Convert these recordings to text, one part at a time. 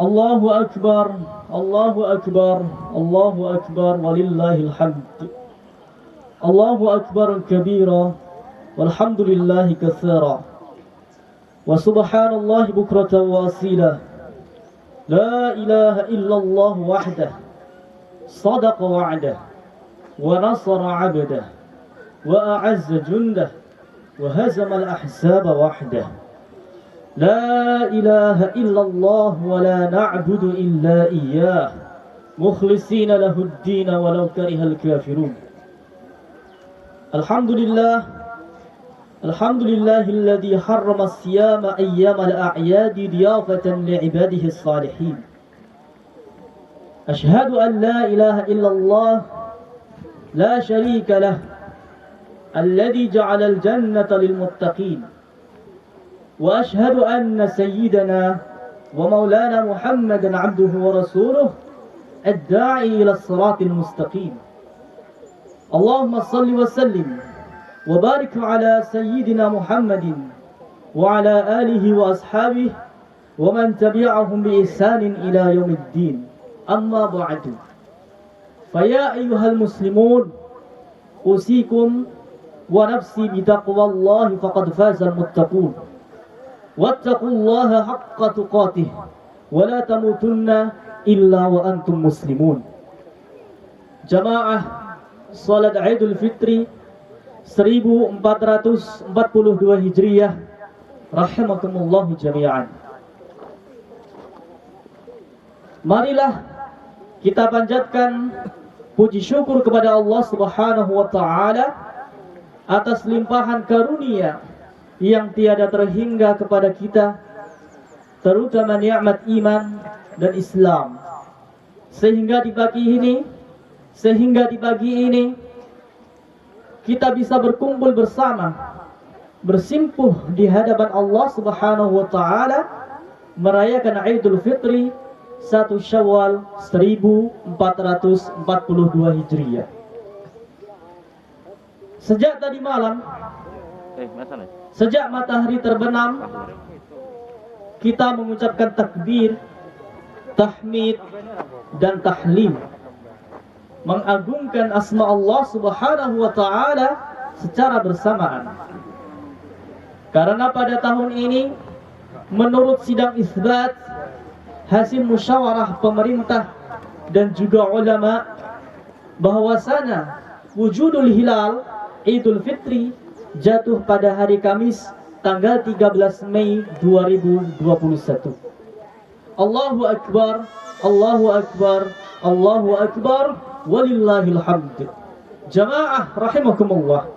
Allahu Akbar, Allahu Akbar, Allahu Akbar, walillahil hamd. Allahu Akbar kabira, walhamdulillahi katsira. Wa subhanallahi bukratan wa asila. La ilaha illallah wahdah. Sadaqa wa'dah. Wa nasara 'abdah. Wa a'azza jundah. Wa hazama al-ahzaba wahdah. La ilaha illallah wa la na'budu illa iyyah. Mukhlishina lahud-din walau karihal kafirun. Alhamdulillah. الحمد لله الذي حرم الصيام أيام الأعياد ضيافة لعباده الصالحين. أشهد أن لا إله إلا الله لا شريك له الذي جعل الجنة للمتقين. وأشهد أن سيدنا ومولانا محمدا عبده ورسوله الداعي إلى الصراط المستقيم. اللهم صل وسلم وبارك على سيدنا محمد وعلى آله وأصحابه ومن تبعهم بإحسان إلى يوم الدين. أما بعد، فيا أيها المسلمون، أوصيكم ونفسي بتقوى الله فقد فاز المتقون. واتقوا الله حق تقاته ولا تموتن إلا وأنتم مسلمون. Jamaah salat Idul Fitri 1442 Hijriyah rahimakumullah jami'an. Marilah kita panjatkan puji syukur kepada Allah Subhanahu wa taala atas limpahan karunia yang tiada terhingga kepada kita, terutama nikmat iman dan Islam. Sehingga di pagi ini kita bisa berkumpul bersama, bersimpuh di hadapan Allah Subhanahu wa taala merayakan Idul Fitri 1 Syawal 1442 Hijriah. Sejak tadi malam, sejak matahari terbenam, kita mengucapkan takbir, tahmid dan tahlil, mengagungkan asma Allah Subhanahu wa taala secara bersamaan. Karena pada tahun ini menurut sidang isbat hasil musyawarah pemerintah dan juga ulama, bahwasanya wujudul hilal Idul Fitri jatuh pada hari Kamis tanggal 13 Mei 2021. Allahu Akbar, Allahu Akbar, Allahu Akbar, walillahil hamd. Jamaah rahimakumullah,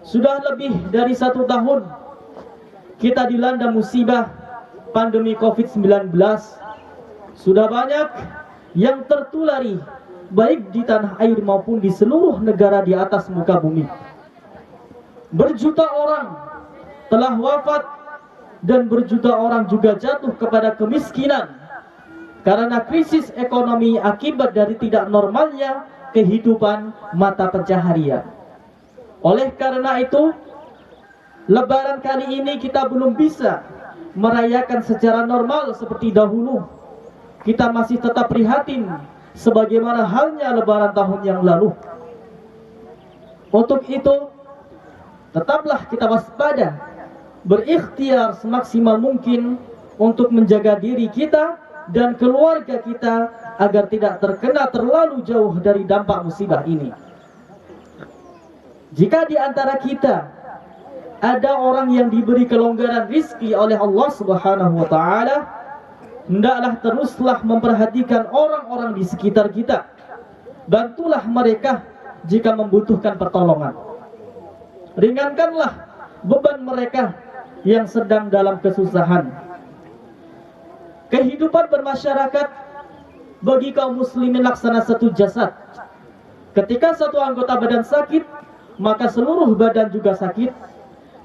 sudah lebih dari 1 tahun kita dilanda musibah pandemi COVID-19. Sudah banyak yang tertulari baik di tanah air maupun di seluruh negara di atas muka bumi. Berjuta orang telah wafat dan berjuta orang juga jatuh kepada kemiskinan karena krisis ekonomi akibat dari tidak normalnya kehidupan mata pencaharian. Oleh karena itu, Lebaran kali ini kita belum bisa merayakan secara normal seperti dahulu. Kita masih tetap prihatin sebagaimana halnya Lebaran tahun yang lalu. Untuk itu, tetaplah kita waspada, berikhtiar semaksimal mungkin untuk menjaga diri kita dan keluarga kita agar tidak terkena terlalu jauh dari dampak musibah ini. Jika di antara kita ada orang yang diberi kelonggaran rizki oleh Allah Subhanahu wa taala, hendaklah teruslah memperhatikan orang-orang di sekitar kita. Bantulah mereka jika membutuhkan pertolongan. Ringankanlah beban mereka yang sedang dalam kesusahan. Kehidupan bermasyarakat bagi kaum muslimin laksana satu jasad. Ketika satu anggota badan sakit, maka seluruh badan juga sakit.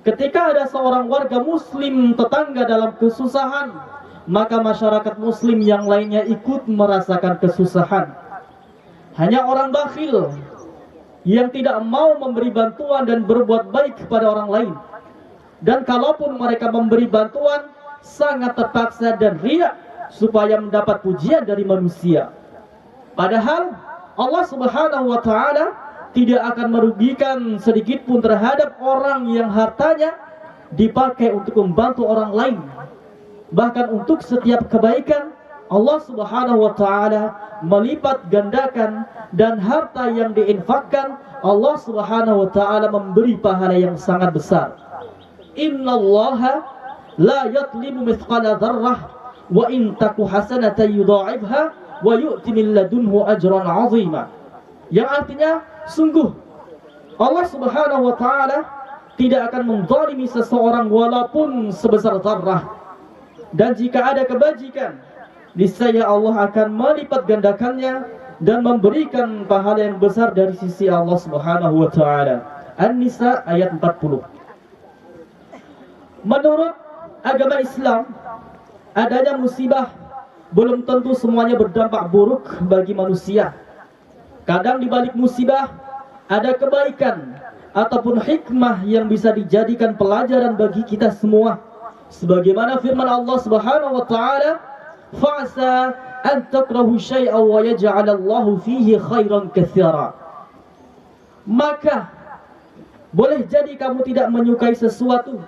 Ketika ada seorang warga muslim tetangga dalam kesusahan, maka masyarakat muslim yang lainnya ikut merasakan kesusahan. Hanya orang bakhil yang tidak mau memberi bantuan dan berbuat baik kepada orang lain. Dan kalaupun mereka memberi bantuan, sangat terpaksa dan riya supaya mendapat pujian dari manusia. Padahal Allah Subhanahu wa taala tidak akan merugikan sedikit pun terhadap orang yang hartanya dipakai untuk membantu orang lain. Bahkan untuk setiap kebaikan Allah Subhanahu wa taala melipat gandakan, dan harta yang diinfakkan Allah Subhanahu wa taala memberi pahala yang sangat besar. Innallaha la yadlimu mithqala dzarrah wa in taku hasanatan yudha'ifha wa yu'ti min ladunhu ajran 'azima. Yang artinya, sungguh Allah Subhanahu wa taala tidak akan menzalimi seseorang walaupun sebesar zarrah. Dan jika ada kebajikan, niscaya Allah akan melipat gandakannya dan memberikan pahala yang besar dari sisi Allah Subhanahu wa taala. An-Nisa ayat 40. Menurut agama Islam, adanya musibah belum tentu semuanya berdampak buruk bagi manusia. Kadang di balik musibah ada kebaikan ataupun hikmah yang bisa dijadikan pelajaran bagi kita semua. Sebagaimana firman Allah Subhanahu wa taala, fa'asa an takrahu syai'an wa yaj'alallahu fihi khairan katsira. Maka boleh jadi kamu tidak menyukai sesuatu,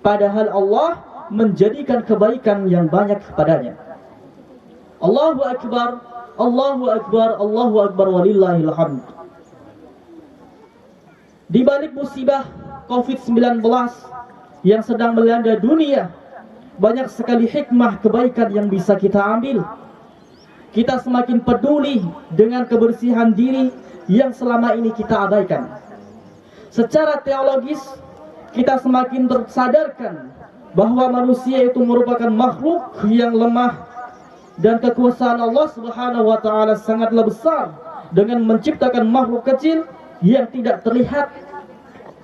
padahal Allah menjadikan kebaikan yang banyak padanya. Allahu akbar, Allahu akbar, Allahu akbar walillahil hamd. Di balik musibah COVID-19 yang sedang melanda dunia, banyak sekali hikmah kebaikan yang bisa kita ambil. Kita semakin peduli dengan kebersihan diri yang selama ini kita abaikan. Secara teologis, kita semakin tersadarkan bahwa manusia itu merupakan makhluk yang lemah, dan kekuasaan Allah Subhanahu wa taala sangatlah besar dengan menciptakan makhluk kecil yang tidak terlihat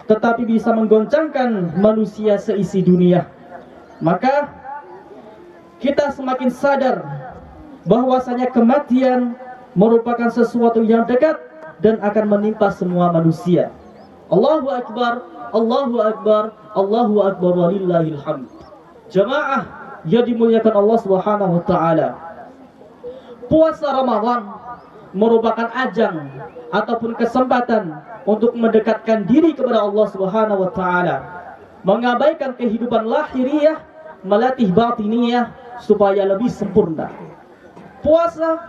tetapi bisa menggoncangkan manusia seisi dunia. Maka kita semakin sadar bahwasanya kematian merupakan sesuatu yang dekat dan akan menimpa semua manusia. Allahu akbar, Allahu akbar, Allahu akbar walillahil hamd. Jamaah yang dimuliakan Allah Subhanahu wa taala, puasa Ramadan merupakan ajang ataupun kesempatan untuk mendekatkan diri kepada Allah Subhanahu wa taala, mengabaikan kehidupan lahiriah, melatih batiniyah supaya lebih sempurna. Puasa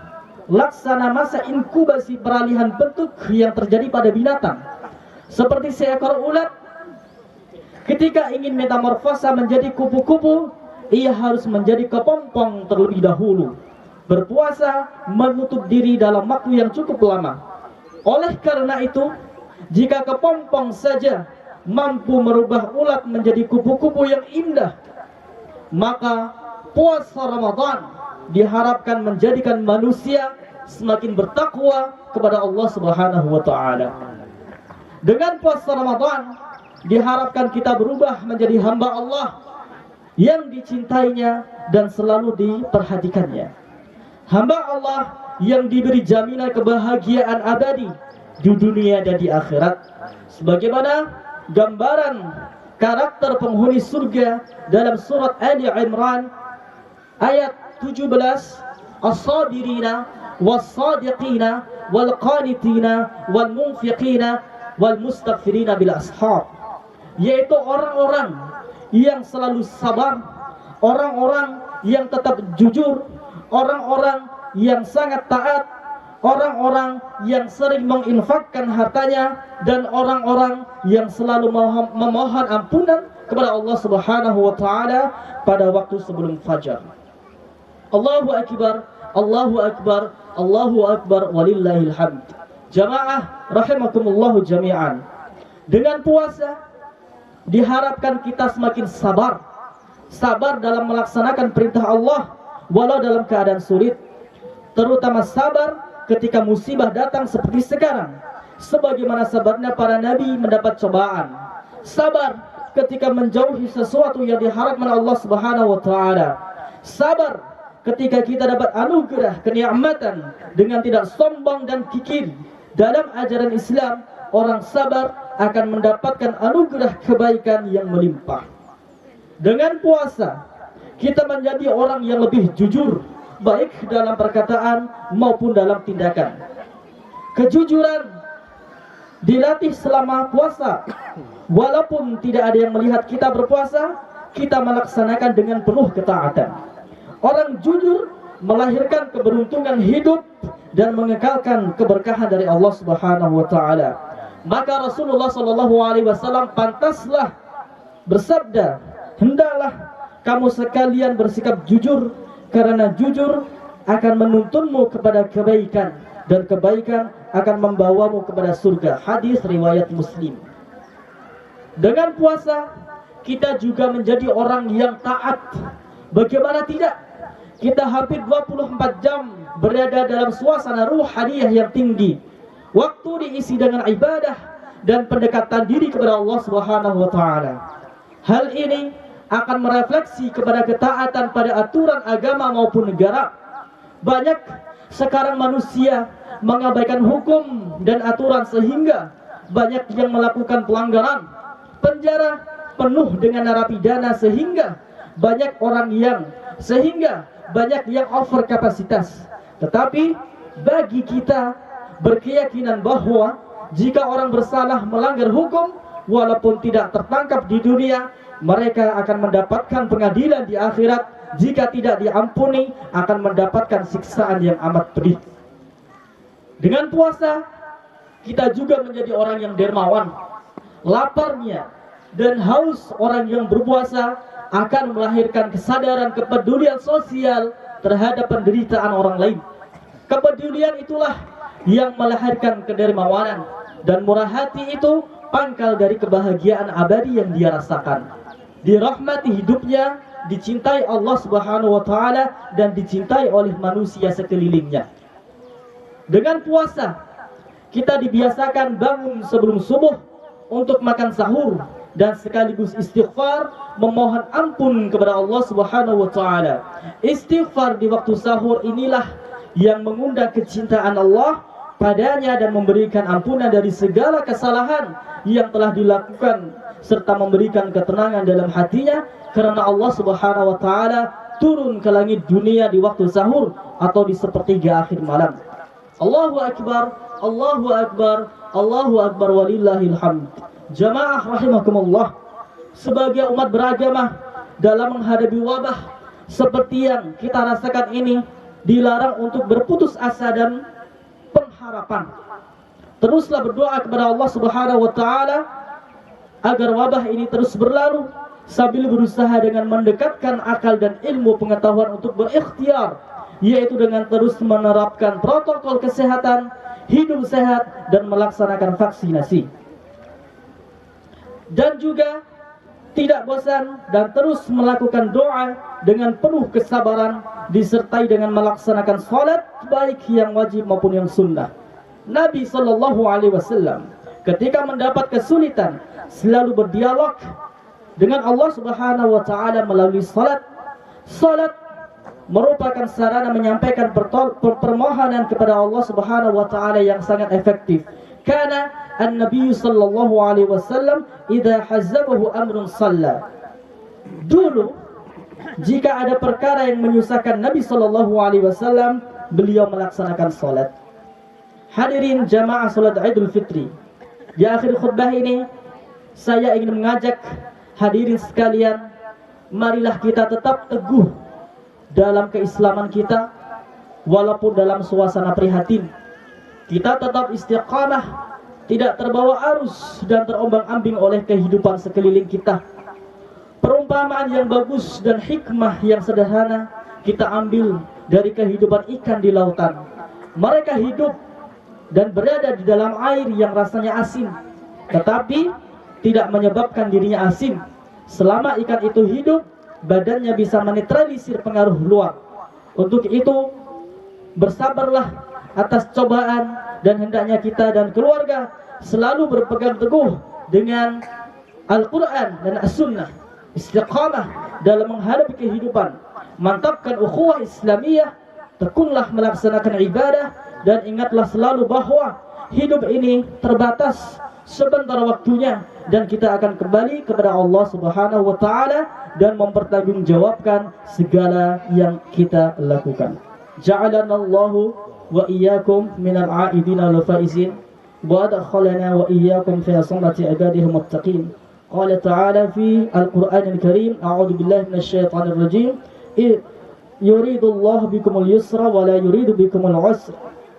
laksana masa inkubasi peralihan bentuk yang terjadi pada binatang. Seperti seekor ulat ketika ingin metamorfosa menjadi kupu-kupu, ia harus menjadi kepompong terlebih dahulu. Berpuasa menutup diri dalam waktu yang cukup lama. Oleh karena itu, jika kepompong saja mampu merubah ulat menjadi kupu-kupu yang indah, maka puasa Ramadan diharapkan menjadikan manusia semakin bertakwa kepada Allah Subhanahu wa taala. Dengan puasa Ramadan diharapkan kita berubah menjadi hamba Allah yang dicintainya dan selalu diperhatikannya. Hamba Allah yang diberi jaminan kebahagiaan abadi di dunia dan di akhirat. Sebagaimana gambaran karakter penghuni surga dalam surat Ali Imran ayat 17, as-sabirina was-sadiqina wal-qanitina wal-munfiqina wal-mustaghfirina bil ashar, yaitu orang-orang yang selalu sabar, orang-orang yang tetap jujur, orang-orang yang sangat taat, orang-orang yang sering menginfakkan hartanya, dan orang-orang yang selalu memohon ampunan kepada Allah Subhanahu wa taala pada waktu sebelum fajar. Allahu akbar, Allahu akbar, Allahu akbar walillahil hamd. Jamaah rahimakumullahu jami'an. Dengan puasa diharapkan kita semakin sabar. Sabar dalam melaksanakan perintah Allah walau dalam keadaan sulit. Terutama sabar ketika musibah datang seperti sekarang, sebagaimana sabarnya para nabi mendapat cobaan. Sabar ketika menjauhi sesuatu yang diharapkan Allah Subhanahu wa taala. Sabar ketika kita dapat anugerah kenikmatan dengan tidak sombong dan kikir. Dalam ajaran Islam, orang sabar akan mendapatkan anugerah kebaikan yang melimpah. Dengan puasa kita menjadi orang yang lebih jujur, baik dalam perkataan maupun dalam tindakan. Kejujuran dilatih selama puasa. Walaupun tidak ada yang melihat kita berpuasa, kita melaksanakan dengan penuh ketaatan. Orang jujur melahirkan keberuntungan hidup dan mengekalkan keberkahan dari Allah Subhanahu wa taala. Maka Rasulullah sallallahu alaihi wasallam pantaslah bersabda, "Hendaklah kamu sekalian bersikap jujur, karena jujur akan menuntunmu kepada kebaikan dan kebaikan akan membawamu kepada surga." Hadis riwayat Muslim. Dengan puasa kita juga menjadi orang yang taat. Bagaimana tidak? Kita hampir 24 jam berada dalam suasana ruhaniyah yang tinggi. Waktu diisi dengan ibadah dan pendekatan diri kepada Allah Subhanahu wa taala. Hal ini akan merefleksi kepada ketaatan pada aturan agama maupun negara. Banyak sekarang manusia mengabaikan hukum dan aturan sehingga banyak yang melakukan pelanggaran. Penjara penuh dengan narapidana sehingga banyak yang over kapasitas. Tetapi bagi kita berkeyakinan bahwa jika orang bersalah melanggar hukum, walaupun tidak tertangkap di dunia, mereka akan mendapatkan pengadilan di akhirat. Jika tidak diampuni, akan mendapatkan siksaan yang amat pedih. Dengan puasa kita juga menjadi orang yang dermawan. Laparnya dan haus orang yang berpuasa akan melahirkan kesadaran kepedulian sosial terhadap penderitaan orang lain. Kepedulian itulah yang melahirkan kedermawanan, dan murah hati itu pangkal dari kebahagiaan abadi yang dia rasakan. Dirahmati hidupnya, dicintai Allah Subhanahu wa taala dan dicintai oleh manusia sekelilingnya. Dengan puasa kita dibiasakan bangun sebelum subuh untuk makan sahur dan sekaligus istighfar, memohon ampun kepada Allah Subhanahu wa taala. Istighfar di waktu sahur inilah yang mengundang kecintaan Allah padanya dan memberikan ampunan dari segala kesalahan yang telah dilakukan, serta memberikan ketenangan dalam hatinya, karena Allah Subhanahu wa taala turun ke langit dunia di waktu sahur atau di sepertiga akhir malam. Allahu akbar, Allahu akbar, Allahu akbar walillahil hamd. Jamaah rahimakumullah, sebagai umat beragama dalam menghadapi wabah seperti yang kita rasakan ini, dilarang untuk berputus asa dan pengharapan. Teruslah berdoa kepada Allah Subhanahu wa taala agar wabah ini terus berlalu, sambil berusaha dengan mendekatkan akal dan ilmu pengetahuan untuk berikhtiar, yaitu dengan terus menerapkan protokol kesehatan, hidup sehat, dan melaksanakan vaksinasi. Dan juga tidak bosan dan terus melakukan doa dengan penuh kesabaran, disertai dengan melaksanakan salat baik yang wajib maupun yang sunnah. Nabi sallallahu alaihi wasallam ketika mendapat kesulitan selalu berdialog dengan Allah Subhanahu wa taala melalui salat. Salat merupakan sarana menyampaikan permohonan kepada Allah Subhanahu wa taala yang sangat efektif. Karena An-Nabi sallallahu alaihi wasallam idza hazzabahu amrun shalla. Dulu jika ada perkara yang menyusahkan Nabi sallallahu alaihi wasallam, beliau melaksanakan salat. Hadirin jamaah salat Idul Fitri, di akhir khutbah ini saya ingin mengajak hadirin sekalian, marilah kita tetap teguh dalam keislaman kita walaupun dalam suasana prihatin. Kita tetap istiqamah, tidak terbawa arus dan terombang-ambing oleh kehidupan sekeliling kita. Perumpamaan yang bagus dan hikmah yang sederhana kita ambil dari kehidupan ikan di lautan. Mereka hidup dan berada di dalam air yang rasanya asin, tetapi tidak menyebabkan dirinya asin. Selama ikan itu hidup, badannya bisa menetralisir pengaruh luar. Untuk itu, bersabarlah atas cobaan, dan hendaknya kita dan keluarga selalu berpegang teguh dengan Al-Quran dan As-Sunnah. Istiqamah dalam menghadapi kehidupan, mantapkan ukhuwah Islamiyah, tekunlah melaksanakan ibadah, dan ingatlah selalu bahwa hidup ini terbatas. sebentar waktunya, dan kita akan kembali kepada Allah Subhanahu wa taala dan mempertanggungjawabkan segala yang kita lakukan. Ja'alanallahu wa iyyakum minal 'aidina wal faizin wa adkhalana wa iyyakum fi sunnati ibadihi muttaqin. Qala ta'ala fi al-Qur'anil Karim, a'udzu billahi minasyaitonir rajim. Yuridullahu bikumul yusra wa la yuridu bikumul 'usra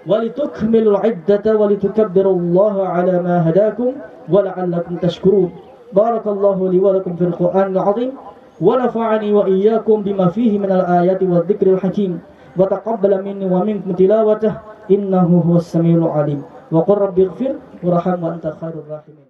walitukmilul 'iddata walitukabbirullaha 'ala ma hadakum wa la'allakum tashkurun. Barakallahu li wa lakum fil Qur'anil 'azim wa nafa'ani wa iyyakum bima fihi minal ayati wadh-dhikril hakim. Wa taqabbala minni wa minkum tilawatahu innahu huwas samiul 'alim. Wa qur rabbighfir warham wa anta khairur rahimin.